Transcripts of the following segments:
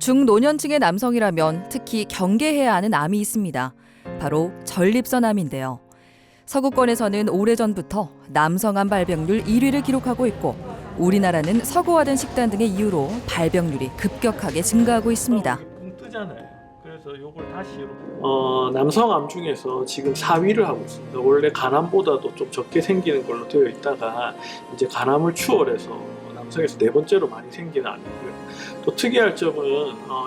중노년층의 남성이라면 특히 경계해야 하는 암이 있습니다. 바로 전립선암인데요. 서구권에서는 오래전부터 남성암 발병률 1위를 기록하고 있고 우리나라는 서구화된 식단 등의 이유로 발병률이 급격하게 증가하고 있습니다. 붕 뜨잖아요. 그래서 요걸 다시 남성암 중에서 지금 4위를 하고 있습니다. 원래 간암보다도 좀 적게 생기는 걸로 되어 있다가 이제 간암을 추월해서 남성에서 4번째로 많이 생기는 암이고요. 또 특이할 점은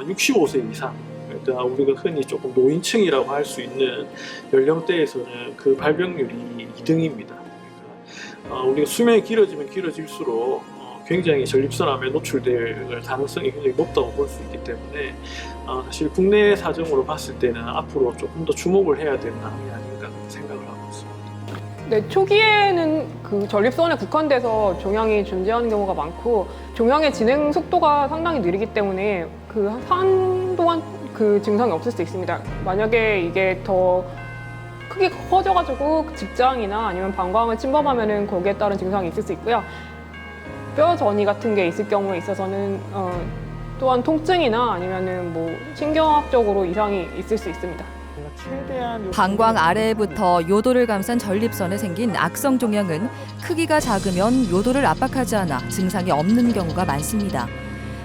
65세 이상, 그러니까 우리가 흔히 조금 노인층이라고 할 수 있는 연령대에서는 그 발병률이 2등입니다. 그러니까 우리가 수명이 길어지면 길어질수록 굉장히 전립선암에 노출될 가능성이 굉장히 높다고 볼 수 있기 때문에 사실 국내 사정으로 봤을 때는 앞으로 조금 더 주목을 해야 되는 암이 아닌가 그렇게 생각을 하고 있습니다. 네, 초기에는 그 전립선에 국한돼서 종양이 존재하는 경우가 많고 종양의 진행 속도가 상당히 느리기 때문에 그 한동안 그 증상이 없을 수 있습니다. 만약에 이게 더 크게 커져가지고 직장이나 아니면 방광을 침범하면은 거기에 따른 증상이 있을 수 있고요. 뼈 전이 같은 게 있을 경우에 있어서는 또한 통증이나 아니면은 뭐 신경학적으로 이상이 있을 수 있습니다. 방광 아래부터 요도를 감싼 전립선에 생긴 악성 종양은 크기가 작으면 요도를 압박하지 않아 증상이 없는 경우가 많습니다.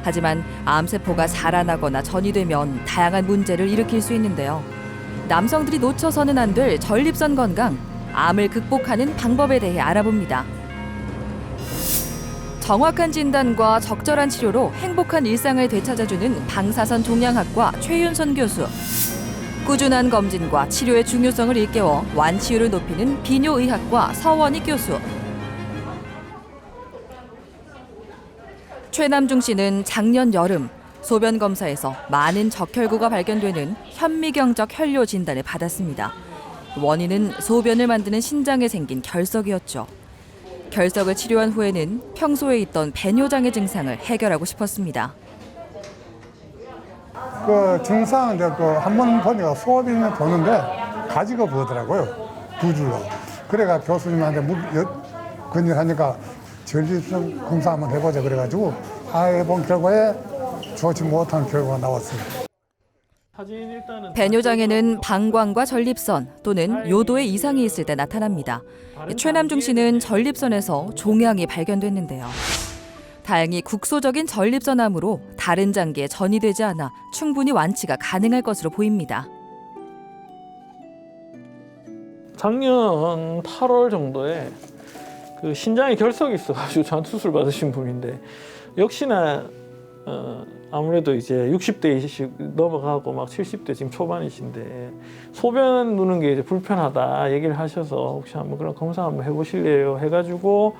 하지만 암세포가 살아나거나 전이되면 다양한 문제를 일으킬 수 있는데요. 남성들이 놓쳐서는 안 될 전립선 건강, 암을 극복하는 방법에 대해 알아봅니다. 정확한 진단과 적절한 치료로 행복한 일상을 되찾아주는 방사선 종양학과 최윤선 교수. 꾸준한 검진과 치료의 중요성을 일깨워 완치율을 높이는 비뇨의학과 서원희 교수. 최남중 씨는 작년 여름 소변 검사에서 많은 적혈구가 발견되는 현미경적 혈뇨 진단을 받았습니다. 원인은 소변을 만드는 신장에 생긴 결석이었죠. 결석을 치료한 후에는 평소에 있던 배뇨장애 증상을 해결하고 싶었습니다. 그 증상은 이제 그 한 번 보니까 소변이 보는데 가지가 보더라고요. 두 줄로. 그래가 교수님한테 건의하니까 전립선 검사 한번 해보자 그래가지고 해본 결과에 좋지 못한 결과가 나왔습니다. 배뇨장애는 방광과 전립선 또는 요도에 이상이 있을 때 나타납니다. 최남중 씨는 전립선에서 종양이 발견됐는데요. 다행히 국소적인 전립선암으로 다른 장기에 전이되지 않아 충분히 완치가 가능할 것으로 보입니다. 작년 8월 정도에 그 신장에 결석이 있어가지고 저한테 수술 받으신 분인데 역시나 아무래도 이제 60대 넘어가고 막 70대 지금 초반이신데 소변 누는 게 이제 불편하다 얘기를 하셔서 혹시 한번 그런 검사 한번 해보실래요 해가지고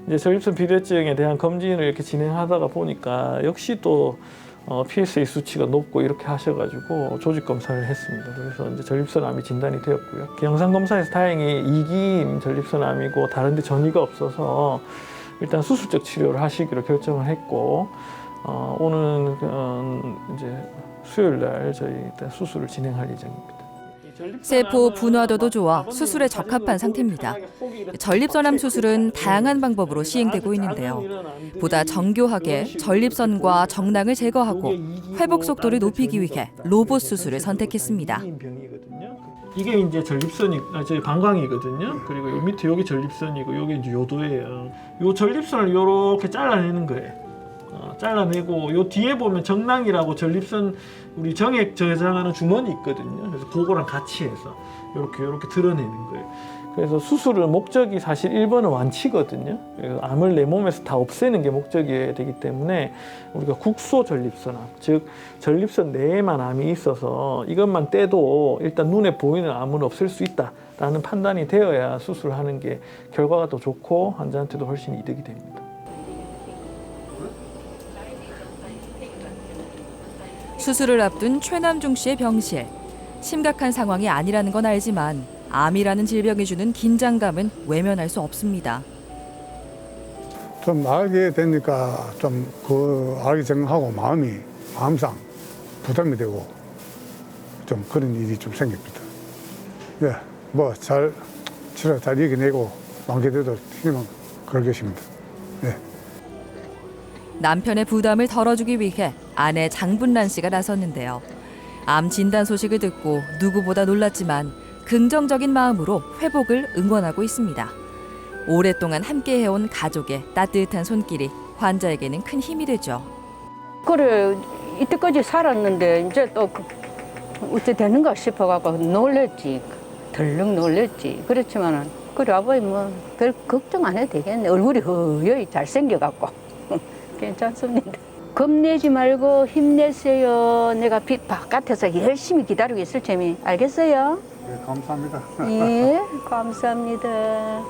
이제 전립선 비대증에 대한 검진을 이렇게 진행하다가 보니까 역시 또 PSA 수치가 높고 이렇게 하셔가지고 조직 검사를 했습니다. 그래서 이제 전립선암이 진단이 되었고요. 영상 검사에서 다행히 2기 전립선암이고 다른데 전이가 없어서 일단 수술적 치료를 하시기로 결정을 했고 오늘 이제 수요일 날 저희 일단 수술을 진행할 예정입니다. 세포 분화도도 좋아 수술에 적합한 상태입니다. 전립선암 수술은 다양한 방법으로 시행되고 있는데요. 보다 정교하게 전립선과 정낭을 제거하고 회복 속도를 높이기 위해 로봇 수술을 선택했습니다. 이게 이제 저희 방광이거든요. 그리고 요 밑에 여기 전립선이고 여기 이제 요도예요. 요 전립선을 이렇게 잘라내는 거예요. 잘라내고 요 뒤에 보면 정낭이라고 전립선 우리 정액 저장하는 주머니 있거든요. 그래서 그거랑 같이 해서 이렇게 드러내는 거예요. 그래서 수술의 목적이 사실 1번은 완치거든요. 그래서 암을 내 몸에서 다 없애는 게 목적이어야 되기 때문에 우리가 국소 전립선암, 즉 전립선 내에만 암이 있어서 이것만 떼도 일단 눈에 보이는 암은 없앨 수 있다라는 판단이 되어야 수술하는 게 결과가 더 좋고 환자한테도 훨씬 이득이 됩니다. 수술을 앞둔 최남중 씨의 병실. 심각한 상황이 아니라는 건 알지만 암이라는 질병이 주는 긴장감은 외면할 수 없습니다. 좀 알게 되니까 좀 그 알게 생각하고 마음상 부담이 되고 좀 그런 일이 좀 생깁니다. 예, 뭐 잘 치료 잘 이겨내고 완쾌돼도 힘은 걸겠습니다. 예. 남편의 부담을 덜어주기 위해 아내 장분란 씨가 나섰는데요. 암 진단 소식을 듣고 누구보다 놀랐지만 긍정적인 마음으로 회복을 응원하고 있습니다. 오랫동안 함께해온 가족의 따뜻한 손길이 환자에게는 큰 힘이 되죠. 그래 이때까지 살았는데 이제 또 어째 되는가 싶어갖고 놀랬지. 덜렁 놀랬지. 그렇지만은 그래 아버지 뭐 별 걱정 안 해도 되겠네. 얼굴이 허여이 잘생겨갖고 괜찮습니다. 겁내지 말고 힘내세요. 내가 빛 바깥에서 열심히 기다리고 있을 테니 알겠어요? 네, 감사합니다. 예, 감사합니다.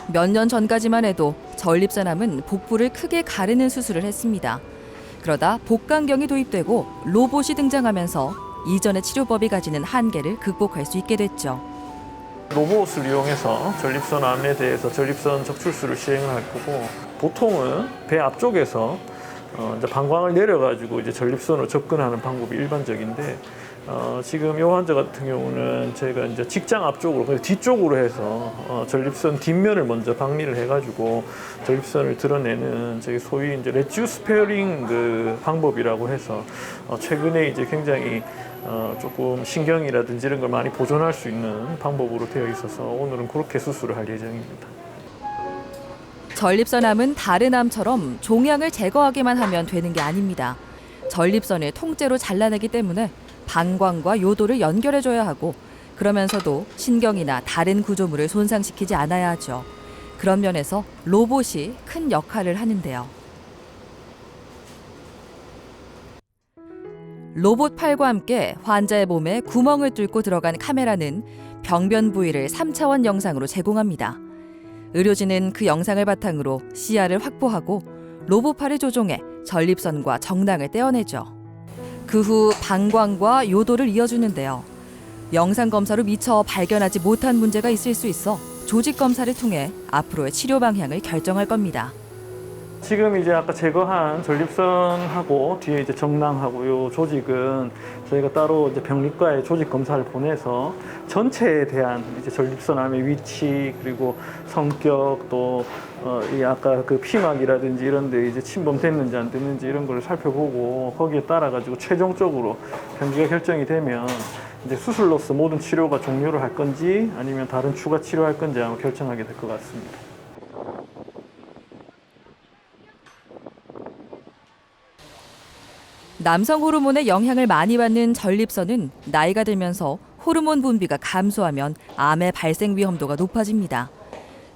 몇 년 전까지만 해도 전립선암은 복부를 크게 가르는 수술을 했습니다. 그러다 복강경이 도입되고 로봇이 등장하면서 이전의 치료법이 가지는 한계를 극복할 수 있게 됐죠. 로봇을 이용해서 전립선암에 대해서 전립선 적출술을 시행을 할 거고, 보통은 배 앞쪽에서 이제 방광을 내려가지고 이제 전립선으로 접근하는 방법이 일반적인데, 지금 이 환자 같은 경우는 저희가 이제 직장 앞쪽으로, 뒤쪽으로 해서 전립선 뒷면을 먼저 박리를 해가지고 전립선을 드러내는 저희 소위 이제 레쥬 스페어링 그 방법이라고 해서 최근에 이제 굉장히 조금 신경이라든지 이런 걸 많이 보존할 수 있는 방법으로 되어 있어서 오늘은 그렇게 수술을 할 예정입니다. 전립선암은 다른 암처럼 종양을 제거하기만 하면 되는 게 아닙니다. 전립선을 통째로 잘라내기 때문에 방광과 요도를 연결해줘야 하고, 그러면서도 신경이나 다른 구조물을 손상시키지 않아야 하죠. 그런 면에서 로봇이 큰 역할을 하는데요. 로봇 팔과 함께 환자의 몸에 구멍을 뚫고 들어간 카메라는 병변 부위를 3차원 영상으로 제공합니다. 의료진은 그 영상을 바탕으로 시야를 확보하고 로봇 팔을 조종해 전립선과 정낭을 떼어내죠. 그 후 방광과 요도를 이어주는데요. 영상 검사로 미처 발견하지 못한 문제가 있을 수 있어 조직 검사를 통해 앞으로의 치료 방향을 결정할 겁니다. 지금 이제 아까 제거한 전립선하고 뒤에 이제 정낭하고 요 조직은 저희가 따로 이제 병리과에 조직 검사를 보내서 전체에 대한 이제 전립선암의 위치, 그리고 성격, 또 이 아까 그 피막이라든지 이런 데 이제 침범됐는지 안 됐는지 이런 걸 살펴보고 거기에 따라 가지고 최종적으로 병기가 결정이 되면 이제 수술로서 모든 치료가 종료를 할 건지 아니면 다른 추가 치료할 건지 아마 결정하게 될 것 같습니다. 남성 호르몬의 영향을 많이 받는 전립선은 나이가 들면서 호르몬 분비가 감소하면 암의 발생 위험도가 높아집니다.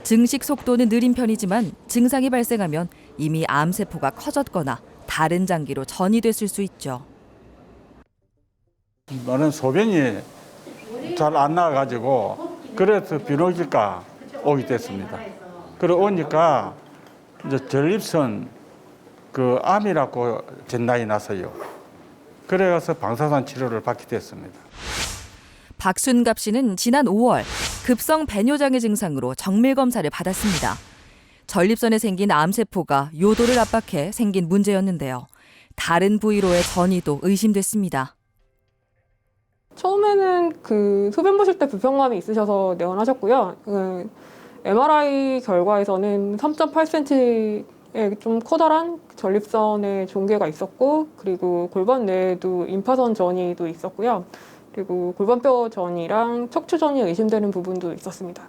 증식 속도는 느린 편이지만 증상이 발생하면 이미 암세포가 커졌거나 다른 장기로 전이됐을 수 있죠. 나는 소변이 잘 안 나가지고 그래서 비뇨기과 오게 됐습니다. 그러고 오니까 이제 전립선 그 암이라고 진단이 나서요. 그래서 방사선 치료를 받게 됐습니다. 박순갑 씨는 지난 5월 급성 배뇨장애 증상으로 정밀 검사를 받았습니다. 전립선에 생긴 암세포가 요도를 압박해 생긴 문제였는데요. 다른 부위로의 전이도 의심됐습니다. 처음에는 그 소변 보실 때 불편감이 있으셔서 내원하셨고요. MRI 결과에서는 3.8cm의 좀 커다란 전립선의 종괴가 있었고, 그리고 골반 내에도 임파선 전이도 있었고요. 그리고 골반뼈 전이랑 척추 전이 의심되는 부분도 있었습니다.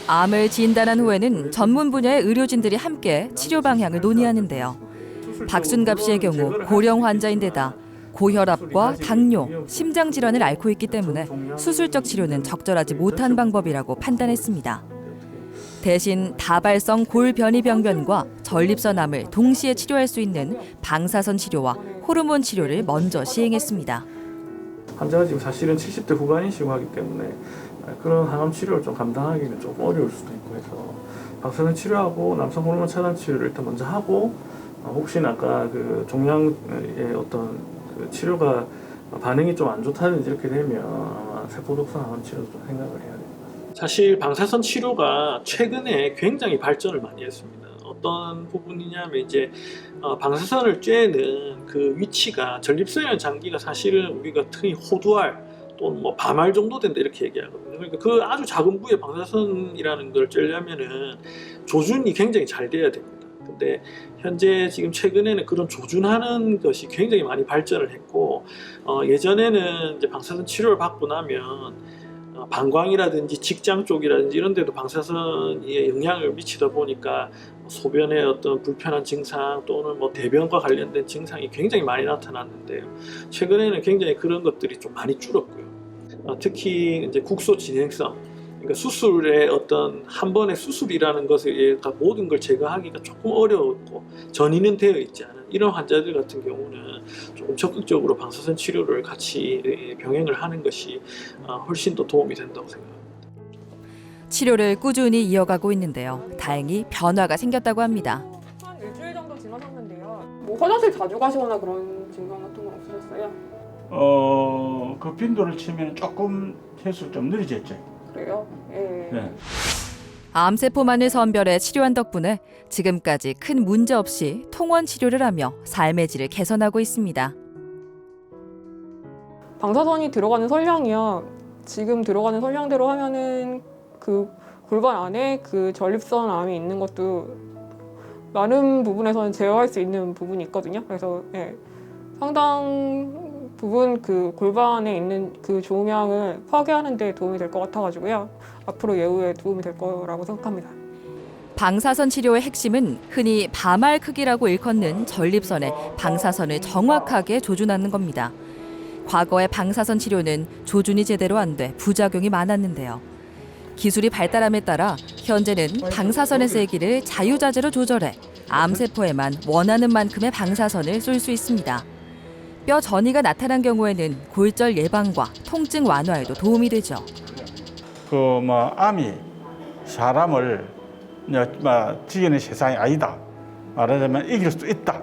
암을 진단한 후에는 전문 분야의 의료진들이 함께 치료 방향을 논의하는데요. 박순갑 씨의 경우 고령 환자인데다 고혈압과 당뇨, 심장 질환을 앓고 있기 때문에 수술적 치료는 적절하지 못한 방법이라고 판단했습니다. 대신 다발성 골변이병변과 전립선암을 동시에 치료할 수 있는 방사선 치료와 호르몬 치료를 먼저 시행했습니다. 환자가 지금 사실은 70대 후반이시고 하기 때문에 그런 항암 치료를 좀 감당하기는 좀 어려울 수도 있고 해서 방사선 치료하고 남성 호르몬 차단 치료를 일단 먼저 하고, 혹시나 아까 그 종양의 어떤 그 치료가 반응이 좀 안 좋다든지 이렇게 되면 아마 세포독성 항암 치료도 좀 생각을 해야 됩니다. 사실 방사선 치료가 최근에 굉장히 발전을 많이 했습니다. 어떤 부분이냐면 이제 방사선을 쬐는 그 위치가 전립선이라는 장기가 사실은 우리가 흔히 호두알 또는 뭐 밤알 정도 된다 이렇게 얘기하거든요. 그러니까 그 아주 작은 부위에 방사선이라는 걸 쬐려면은 조준이 굉장히 잘 돼야 됩니다. 근데 현재 지금 최근에는 그런 조준하는 것이 굉장히 많이 발전을 했고 예전에는 이제 방사선 치료를 받고 나면 방광이라든지 직장 쪽이라든지 이런 데도 방사선이 영향을 미치다 보니까 소변에 어떤 불편한 증상 또는 뭐 대변과 관련된 증상이 굉장히 많이 나타났는데요. 최근에는 굉장히 그런 것들이 좀 많이 줄었고요. 특히 이제 국소 진행성, 그러니까 수술의 어떤 한 번의 수술이라는 것에 모든 걸 제거하기가 조금 어려웠고 전이는 되어 있지 않은 이런 환자들 같은 경우는 조금 적극적으로 방사선 치료를 같이 병행을 하는 것이 훨씬 더 도움이 된다고 생각합니다. 치료를 꾸준히 이어가고 있는데요. 다행히 변화가 생겼다고 합니다. 한 일주일 정도 지나셨는데요. 뭐 화장실 자주 가시거나 그런 증상 같은 건 없으셨어요? 그 빈도를 치면 조금 횟수 좀 느려졌죠. 그래요? 예. 네. 암세포만을 선별해 치료한 덕분에 지금까지 큰 문제 없이 통원 치료를 하며 삶의 질을 개선하고 있습니다. 방사선이 들어가는 선량이요. 지금 들어가는 선량대로 하면은 그 골반 안에 그 전립선 암이 있는 것도 많은 부분에서는 제어할 수 있는 부분이 있거든요. 그래서 상당 부분 그 골반에 있는 그 종양을 파괴하는 데 도움이 될 것 같아가지고요. 앞으로 예후에 도움이 될 거라고 생각합니다. 방사선 치료의 핵심은 흔히 밤알 크기라고 일컫는 전립선에 방사선을 정확하게 조준하는 겁니다. 과거의 방사선 치료는 조준이 제대로 안 돼 부작용이 많았는데요. 기술이 발달함에 따라 현재는 방사선의 세기를 자유자재로 조절해 암세포에만 원하는 만큼의 방사선을 쏠 수 있습니다. 뼈 전이가 나타난 경우에는 골절 예방과 통증 완화에도 도움이 되죠. 암이 사람을 지게는 세상이 아니다. 말하자면 이길 수 있다.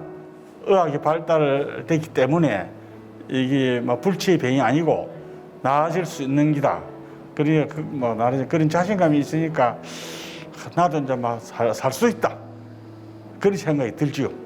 의학이 발달됐기 때문에 이게 불치의 병이 아니고 나아질 수 있는 기다. 그러니까 말하자면 그런 자신감이 있으니까 나도 이제 살 수 있다. 그런 생각이 들지요.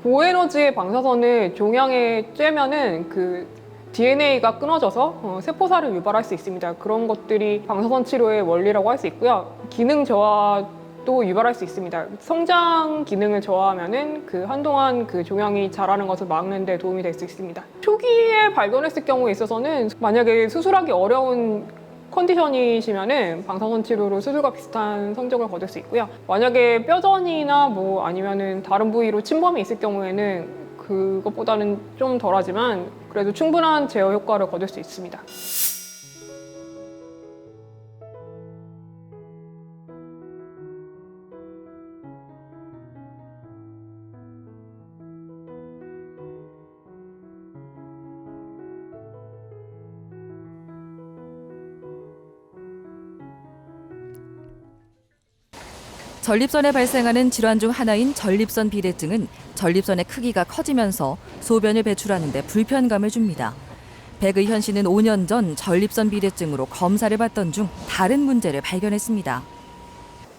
고에너지의 방사선을 종양에 쬐면은 그 DNA가 끊어져서 세포살을 유발할 수 있습니다. 그런 것들이 방사선 치료의 원리라고 할 수 있고요. 기능 저하도 유발할 수 있습니다. 성장 기능을 저하하면은 그 한동안 그 종양이 자라는 것을 막는 데 도움이 될 수 있습니다. 초기에 발견했을 경우에 있어서는 만약에 수술하기 어려운 컨디션이시면은 방사선 치료로 수술과 비슷한 성적을 거둘 수 있고요. 만약에 뼈전이나 아니면은 다른 부위로 침범이 있을 경우에는 그것보다는 좀 덜하지만 그래도 충분한 제어 효과를 거둘 수 있습니다. 전립선에 발생하는 질환 중 하나인 전립선 비대증은 전립선의 크기가 커지면서 소변을 배출하는 데 불편감을 줍니다. 백의현 씨는 5년 전 전립선 비대증으로 검사를 받던 중 다른 문제를 발견했습니다.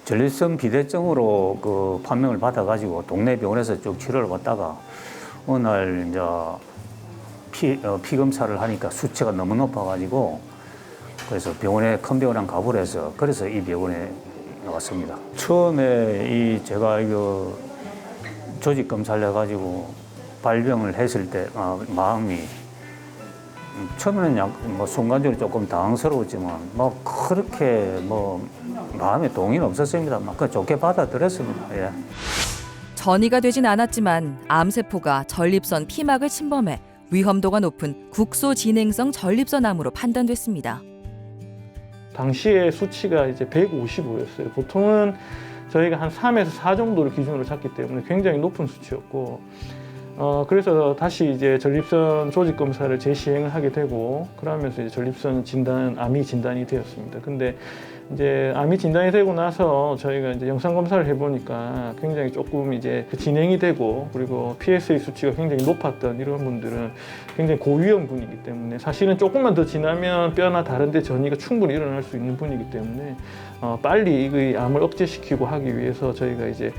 전립선 비대증으로 그 판명을 받아가지고 동네 병원에서 쭉 치료를 받다가 어느 날 이제 피 검사를 하니까 수치가 너무 높아가지고 그래서 큰 병원에 가보려 해서 그래서 이 병원에 왔습니다. 처음에 제가 이거 조직 검사를 해가지고 발병을 했을 때 마음이 처음에는 순간적으로 조금 당황스러웠지만 그렇게 마음에 동의는 없었습니다. 그냥 좋게 받아들였습니다. 예. 전이가 되진 않았지만 암세포가 전립선 피막을 침범해 위험도가 높은 국소 진행성 전립선암으로 판단됐습니다. 당시에 수치가 이제 155였어요. 보통은 저희가 한 3에서 4 정도를 기준으로 잡기 때문에 굉장히 높은 수치였고, 그래서 다시 이제 전립선 조직 검사를 재시행을 하게 되고, 그러면서 이제 전립선 암이 진단이 되었습니다. 근데 이제 암이 진단이 되고 나서 저희가 이제 영상 검사를 해보니까 굉장히 조금 이제 진행이 되고, 그리고 PSA 수치가 굉장히 높았던 이런 분들은 굉장히 고위험 분이기 때문에 사실은 조금만 더 지나면 뼈나 다른 데 전이가 충분히 일어날 수 있는 분이기 때문에 빨리 이 암을 억제시키고 하기 위해서 저희가 이제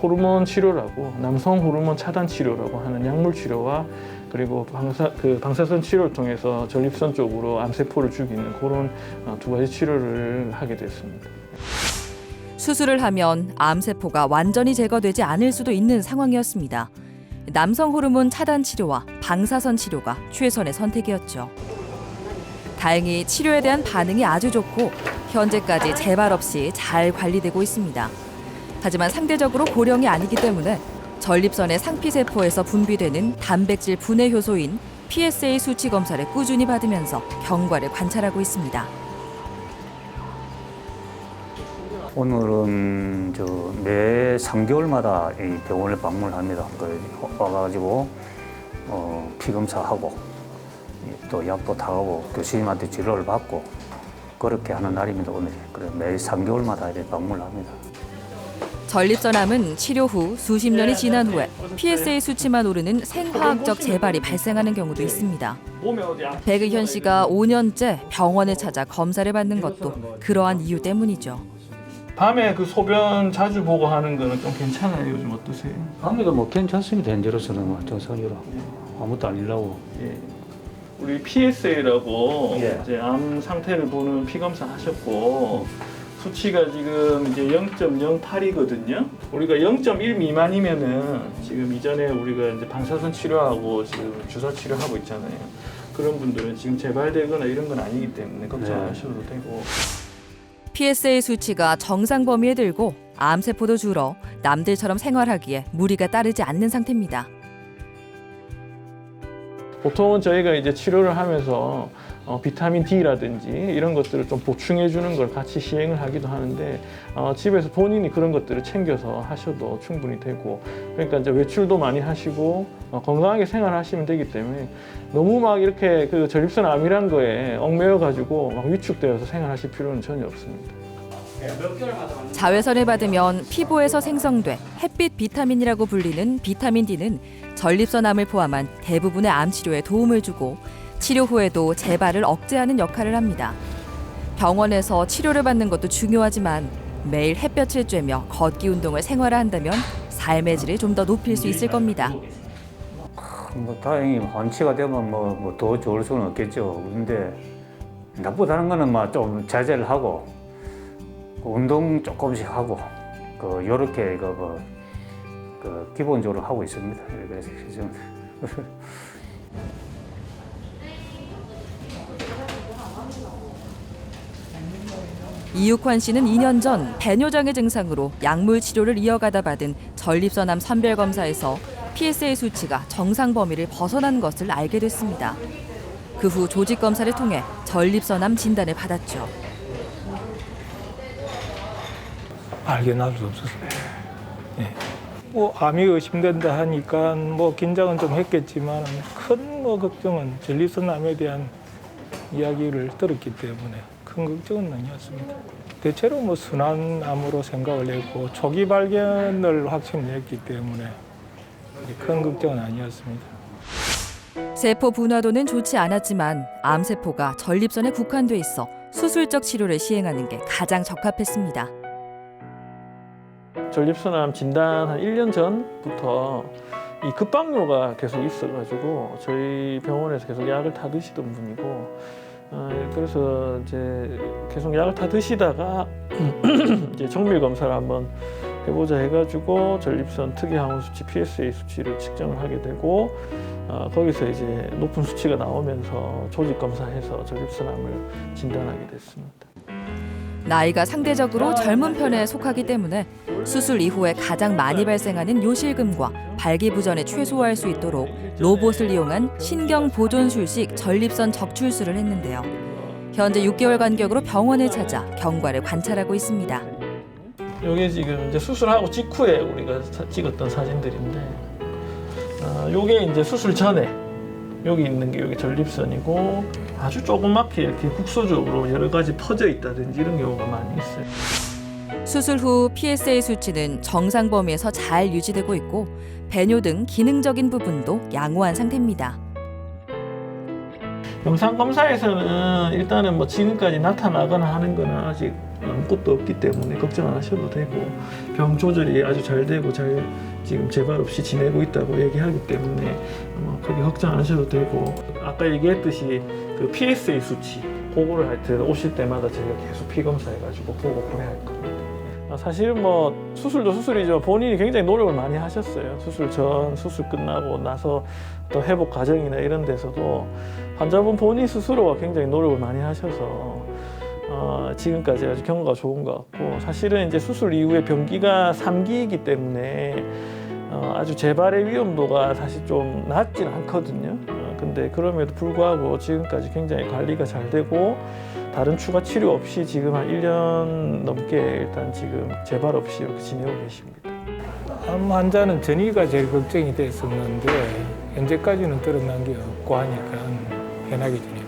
호르몬 치료라고 남성 호르몬 차단 치료라고 하는 약물 치료와 그리고 방사선 치료를 통해서 전립선 쪽으로 암세포를 죽이는 그런 두 가지 치료를 하게 됐습니다. 수술을 하면 암세포가 완전히 제거되지 않을 수도 있는 상황이었습니다. 남성 호르몬 차단 치료와 방사선 치료가 최선의 선택이었죠. 다행히 치료에 대한 반응이 아주 좋고 현재까지 재발 없이 잘 관리되고 있습니다. 하지만 상대적으로 고령이 아니기 때문에 전립선의 상피세포에서 분비되는 단백질 분해 효소인 PSA 수치 검사를 꾸준히 받으면서 경과를 관찰하고 있습니다. 오늘은 매 3개월마다 이 병원을 방문합니다. 와가지고 피 검사하고 또 약도 타고 교수님한테 치료를 받고 그렇게 하는 날입니다. 오늘 그래 매 3개월마다 이렇게 방문을 합니다. 전립선암은 치료 후 수십 년이 지난 후에 PSA 수치만 오르는 생화학적 재발이 발생하는 경우도 있습니다. 백의현 씨가 5년째 병원을 찾아 검사를 받는 것도 그러한 이유 때문이죠. 밤에 그 소변 자주 보고 하는 거는 좀 괜찮아요? 요즘 어떠세요? 밤에도 뭐 괜찮습니다. 현재로서는 뭐 정상이라 아무것도 아니라고. 예. 우리 PSA라고 예. 이제 암 상태를 보는 피 검사 하셨고 수치가 지금 이제 0.08이거든요. 우리가 0.1 미만이면은 지금 이전에 우리가 이제 방사선 치료하고 지금 주사 치료하고 있잖아요. 그런 분들은 지금 재발되거나 이런 건 아니기 때문에 걱정 안 하셔도 되고. PSA 수치가 정상 범위에 들고 암세포도 줄어 남들처럼 생활하기에 무리가 따르지 않는 상태입니다. 보통은 저희가 이제 치료를 하면서 비타민 D라든지 이런 것들을 좀 보충해 주는 걸 같이 시행을 하기도 하는데 집에서 본인이 그런 것들을 챙겨서 하셔도 충분히 되고 그러니까 이제 외출도 많이 하시고 건강하게 생활하시면 되기 때문에 너무 막 이렇게 그 전립선 암이란 거에 얽매여 가지고 막 위축되어서 생활하실 필요는 전혀 없습니다. 자외선을 받으면 피부에서 생성돼 햇빛 비타민이라고 불리는 비타민 D는 전립선암을 포함한 대부분의 암 치료에 도움을 주고 치료 후에도 재발을 억제하는 역할을 합니다. 병원에서 치료를 받는 것도 중요하지만 매일 햇볕을 쬐며 걷기 운동을 생활화한다면 삶의 질을 좀 더 높일 수 있을 겁니다. 뭐 다행히 완치가 되면 뭐 더 좋을 수는 없겠죠. 근데 나쁘다는 거는 막 좀 자제를 하고 운동 조금씩 하고 요렇게 기본적으로 하고 있습니다. 그래서 지금 이육환 씨는 2년 전 배뇨장애 증상으로 약물 치료를 이어가다 받은 전립선암 선별 검사에서 PSA 수치가 정상 범위를 벗어난 것을 알게 됐습니다. 그 후 조직 검사를 통해 전립선암 진단을 받았죠. 알게 날 수 없었어요. 예. 뭐 암이 의심된다 하니까 뭐 긴장은 좀 했겠지만 큰 뭐 걱정은 전립선암에 대한 이야기를 들었기 때문에 큰 걱정은 아니었습니다. 대체로 뭐 순한 암으로 생각을 했고 초기 발견을 확신했기 때문에 큰 걱정은 아니었습니다. 세포 분화도는 좋지 않았지만 암세포가 전립선에 국한돼 있어 수술적 치료를 시행하는 게 가장 적합했습니다. 전립선암 진단 한 1년 전부터 이 급박료가 계속 있어가지고 저희 병원에서 계속 약을 타 드시던 분이고 그래서 이제 계속 약을 다 드시다가 이제 정밀 검사를 한번 해보자 해가지고 전립선 특이 항원 수치 PSA 수치를 측정을 하게 되고 거기서 이제 높은 수치가 나오면서 조직 검사해서 전립선암을 진단하게 됐습니다. 나이가 상대적으로 젊은 편에 속하기 때문에 수술 이후에 가장 많이 발생하는 요실금과 발기부전을 최소화할 수 있도록 로봇을 이용한 신경 보존술식 전립선 적출술을 했는데요. 현재 6개월 간격으로 병원을 찾아 경과를 관찰하고 있습니다. 이게 지금 이제 수술하고 직후에 우리가 찍었던 사진들인데, 이게 이제 수술 전에 여기 있는 게 여기 전립선이고 아주 조그맣게 이렇게 국소적으로 여러 가지 퍼져 있다든지 이런 경우가 많이 있어요. 수술 후 PSA 수치는 정상 범위에서 잘 유지되고 있고 배뇨 등 기능적인 부분도 양호한 상태입니다. 영상 검사에서는 일단은 뭐 지금까지 나타나거나 하는 거는 아직 아무것도 없기 때문에 걱정 안 하셔도 되고 병 조절이 아주 잘 되고 잘 지금 재발 없이 지내고 있다고 얘기하기 때문에 크게 걱정 안 하셔도 되고, 아까 얘기했듯이 그 PSA 수치 그거를 하여튼 오실 때마다 저희가 계속 피 검사해가지고 보고 보내할 겁니다. 사실은 뭐 수술도 수술이지만 본인이 굉장히 노력을 많이 하셨어요. 수술 전, 수술 끝나고 나서 또 회복 과정이나 이런 데서도 환자분 본인 스스로가 굉장히 노력을 많이 하셔서 지금까지 아주 경과가 좋은 것 같고, 사실은 이제 수술 이후에 병기가 3기이기 때문에 아주 재발의 위험도가 사실 좀 낮진 않거든요. 근데 그럼에도 불구하고 지금까지 굉장히 관리가 잘 되고 다른 추가 치료 없이 지금 한 1년 넘게 일단 지금 재발 없이 이렇게 지내고 계십니다. 암 환자는 전이가 제일 걱정이 됐었는데 현재까지는 드러난 게 없고 하니까 편하게 지냅니다.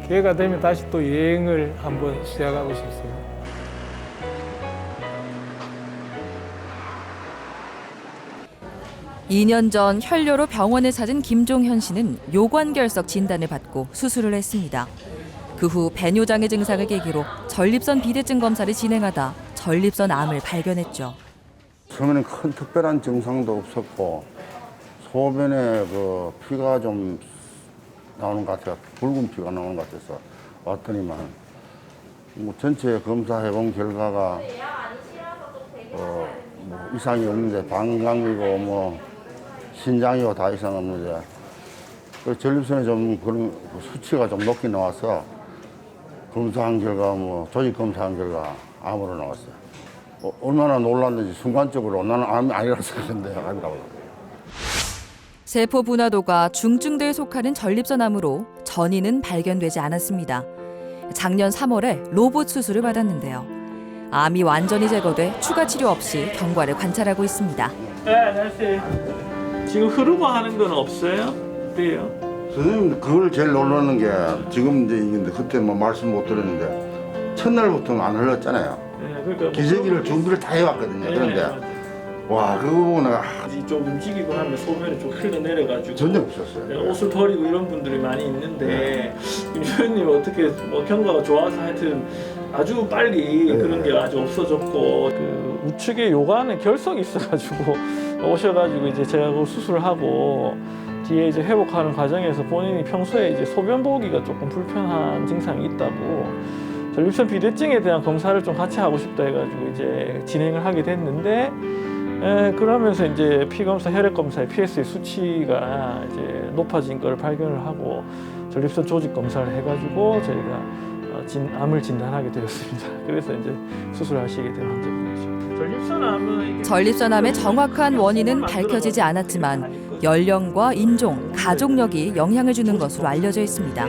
기회가 되면 다시 또 여행을 한번 시작하고 싶습니다. 이 년 전 혈뇨로 병원에 찾은 김종현 씨는 요관결석 진단을 받고 수술을 했습니다. 그 후 배뇨장애 증상을 계기로 전립선 비대증 검사를 진행하다 전립선 암을 발견했죠. 처음에는 큰 특별한 증상도 없었고 소변에 그 피가 좀 나오는 것 같아요. 붉은 피가 나오는 것 같아서 왔더니만 뭐 전체 검사해본 결과가 뭐 이상이 없는데 방광이고 뭐 신장이고 다 이상 없는데 그 전립선에 좀 그런 수치가 좀 높게 나와서 검사한 결과 뭐 조직 검사한 결과 암으로 나왔어요. 얼마나 놀랐는지 순간적으로 나는 암이 아니라서 그런데 암이라고. 세포 분화도가 중증도에 속하는 전립선암으로 전이는 발견되지 않았습니다. 작년 3월에 로봇 수술을 받았는데요. 암이 완전히 제거돼 추가 치료 없이 경과를 관찰하고 있습니다. 네, 안녕하세요. 지금 흐르고 하는 건 없어요? 어때요? 선생님 그걸 제일 놀라는 게 지금 이제 이게 그때 뭐 말씀 못 드렸는데 첫날부터는 안 흘렀잖아요. 네, 그러니까 기저귀를 준비를 다 해왔거든요. 그런데 와 그거 보고 내가 좀 움직이고 하면 소변이 좀 흘러내려가지고 전혀 없었어요. 네, 옷을 버리고 이런 분들이 많이 있는데 김소연님 어떻게 뭐 경과가 좋아서 하여튼 아주 빨리 그런 게 아주 없어졌고, 그 우측에 요관에 결석이 있어가지고 오셔가지고 이제 제가 그 수술을 하고 뒤에 이제 회복하는 과정에서 본인이 평소에 이제 소변 보기가 조금 불편한 증상이 있다고 전립선 비대증에 대한 검사를 좀 같이 하고 싶다 해가지고 이제 진행을 하게 됐는데, 그러면서 이제 피 검사, 혈액 검사의 PSA 수치가 이제 높아진 걸 발견을 하고 전립선 조직 검사를 해가지고 저희가 암을 진단하게 되었습니다. 그래서 이제 수술하시게 된 환자분이죠. 전립선암의 정확한 원인은 밝혀지지 않았지만 연령과 인종, 가족력이 영향을 주는 것으로 알려져 있습니다.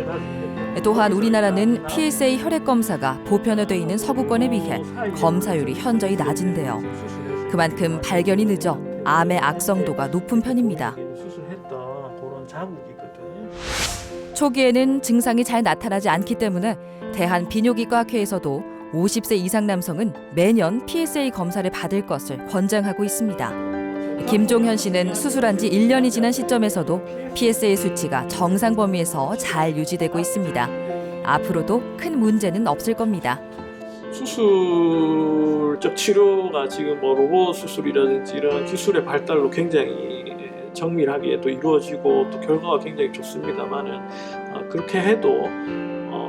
또한 우리나라는 PSA 혈액 검사가 보편화되어 있는 서구권에 비해 검사율이 현저히 낮은데요. 그만큼 발견이 늦어 암의 악성도가 높은 편입니다. 수술했던 그런 자국이거든요. 초기에는 증상이 잘 나타나지 않기 때문에 대한비뇨기과학회에서도 50세 이상 남성은 매년 PSA 검사를 받을 것을 권장하고 있습니다. 김종현 씨는 수술한 지 1년이 지난 시점에서도 PSA 수치가 정상 범위에서 잘 유지되고 있습니다. 앞으로도 큰 문제는 없을 겁니다. 수술적 치료가 지금 뭐 로봇 수술이라든지 이런 기술의 발달로 굉장히 정밀하게 또 이루어지고 또 결과가 굉장히 좋습니다만은 그렇게 해도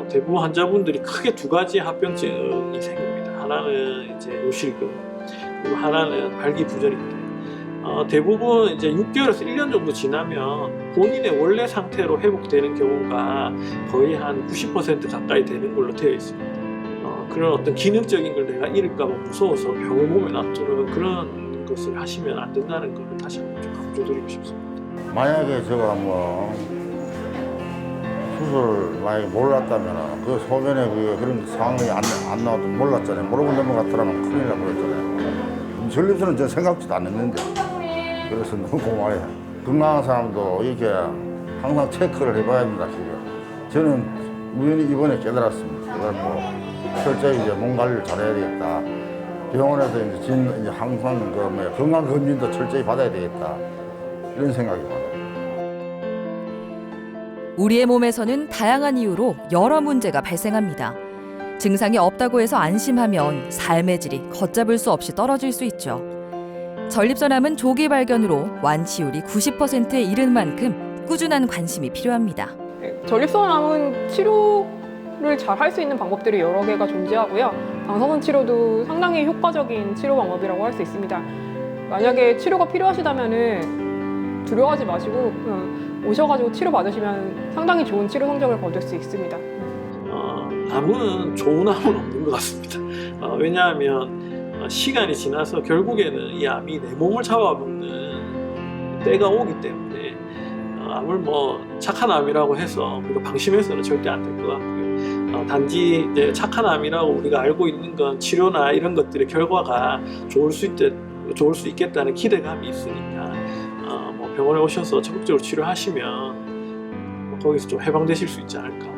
대부분 환자분들이 크게 두 가지 합병증이 생깁니다. 하나는 이제 요실금, 그리고 하나는 발기부전인데 대부분 이제 6개월에서 1년 정도 지나면 본인의 원래 상태로 회복되는 경우가 거의 한 90% 가까이 되는 걸로 되어 있습니다. 그런 어떤 기능적인 걸 내가 잃을까 봐 무서워서 병을 몸에 놔두는 그런 것을 하시면 안 된다는 걸 다시 한번 좀 강조드리고 싶습니다. 만약에 제가 뭐 수술 만약에 몰랐다면 그 소변에 그런 상황이 안 나와도 몰랐잖아요. 모르고 넘어갔더라면 큰일 날 뻔했잖아요. 전립선은 전 생각지도 안 했는데 그래서 너무 고마워요. 건강한 사람도 이렇게 항상 체크를 해봐야 된다 싶어요. 저는 우연히 이번에 깨달았습니다. 그래서 철저히 이제 몸 관리를 잘해야 되겠다. 병원에서 이제 항상 그 건강 검진도 철저히 받아야 되겠다. 이런 생각이 많아요. 우리의 몸에서는 다양한 이유로 여러 문제가 발생합니다. 증상이 없다고 해서 안심하면 삶의 질이 걷잡을 수 없이 떨어질 수 있죠. 전립선암은 조기 발견으로 완치율이 90%에 이른 만큼 꾸준한 관심이 필요합니다. 전립선암은 치료를 잘 할 수 있는 방법들이 여러 개가 존재하고요. 방사선 치료도 상당히 효과적인 치료 방법이라고 할 수 있습니다. 만약에 치료가 필요하시다면 두려워하지 마시고 오셔가지고 치료 받으시면 상당히 좋은 치료 성적을 거둘 수 있습니다. 암은 좋은 암은 없는 것 같습니다. 왜냐하면 시간이 지나서 결국에는 이 암이 내 몸을 잡아먹는 때가 오기 때문에 암을 뭐 착한 암이라고 해서 우리가 방심해서는 절대 안 될 것 같고요. 단지 이제 착한 암이라고 우리가 알고 있는 건 치료나 이런 것들의 결과가 좋을 수 있겠다는 기대감이 있으니까 뭐 병원에 오셔서 적극적으로 치료하시면 거기서 좀 해방되실 수 있지 않을까.